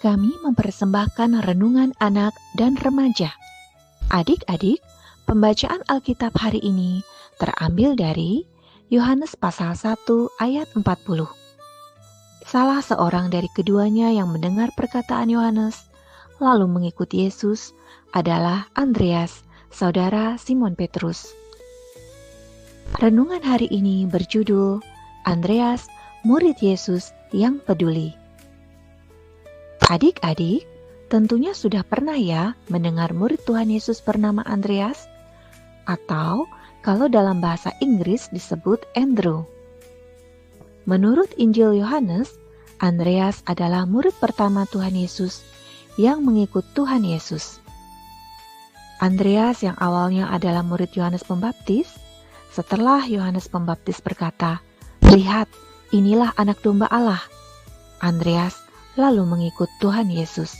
Kami mempersembahkan renungan anak dan remaja. Adik-adik, pembacaan Alkitab hari ini terambil dari Yohanes pasal 1 ayat 40. Salah seorang dari keduanya yang mendengar perkataan Yohanes lalu mengikuti Yesus adalah Andreas, saudara Simon Petrus. Renungan hari ini berjudul Andreas, murid Yesus yang peduli. Adik-adik, tentunya sudah pernah ya mendengar murid Tuhan Yesus bernama Andreas? Atau kalau dalam bahasa Inggris disebut Andrew. Menurut Injil Yohanes, Andreas adalah murid pertama Tuhan Yesus yang mengikut Tuhan Yesus. Andreas yang awalnya adalah murid Yohanes Pembaptis, setelah Yohanes Pembaptis berkata, "Lihat, inilah anak domba Allah." Andreas lalu mengikut Tuhan Yesus.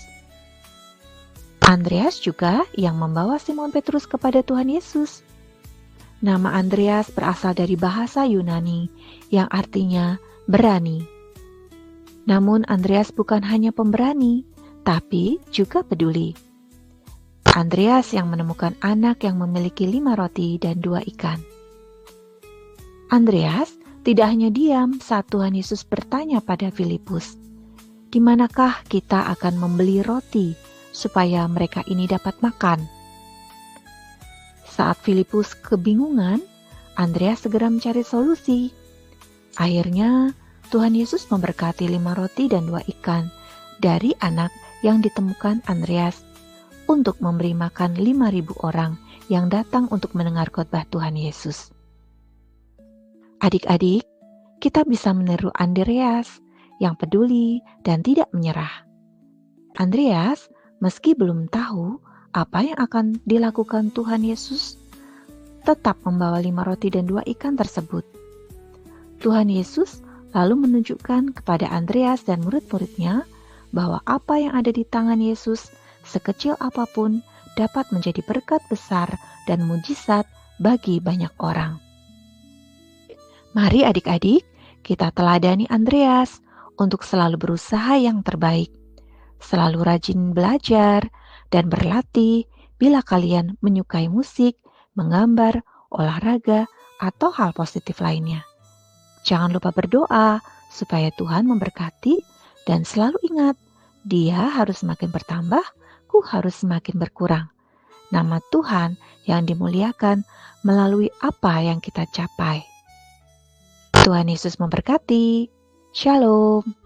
Andreas juga yang membawa Simon Petrus kepada Tuhan Yesus. Nama Andreas berasal dari bahasa Yunani yang artinya berani. Namun Andreas bukan hanya pemberani, tapi juga peduli. Andreas yang menemukan anak yang memiliki 5 roti dan 2 ikan. Andreas tidak hanya diam saat Tuhan Yesus bertanya pada Filipus, "Di manakah kita akan membeli roti supaya mereka ini dapat makan?" Saat Filipus kebingungan, Andreas segera mencari solusi. Akhirnya, Tuhan Yesus memberkati 5 roti dan 2 ikan dari anak yang ditemukan Andreas untuk memberi makan 5.000 orang yang datang untuk mendengar khotbah Tuhan Yesus. Adik-adik, kita bisa meniru Andreas yang peduli dan tidak menyerah. Andreas, meski belum tahu apa yang akan dilakukan Tuhan Yesus, tetap membawa 5 roti dan 2 ikan tersebut. Tuhan Yesus lalu menunjukkan kepada Andreas dan murid-muridnya bahwa apa yang ada di tangan Yesus, sekecil apapun, dapat menjadi berkat besar dan mujizat bagi banyak orang. Mari adik-adik, kita teladani Andreas untuk selalu berusaha yang terbaik, selalu rajin belajar dan berlatih bila kalian menyukai musik, menggambar, olahraga, atau hal positif lainnya. Jangan lupa berdoa supaya Tuhan memberkati dan selalu ingat, Dia harus semakin bertambah, ku harus semakin berkurang. Nama Tuhan yang dimuliakan melalui apa yang kita capai. Tuhan Yesus memberkati. Shalom.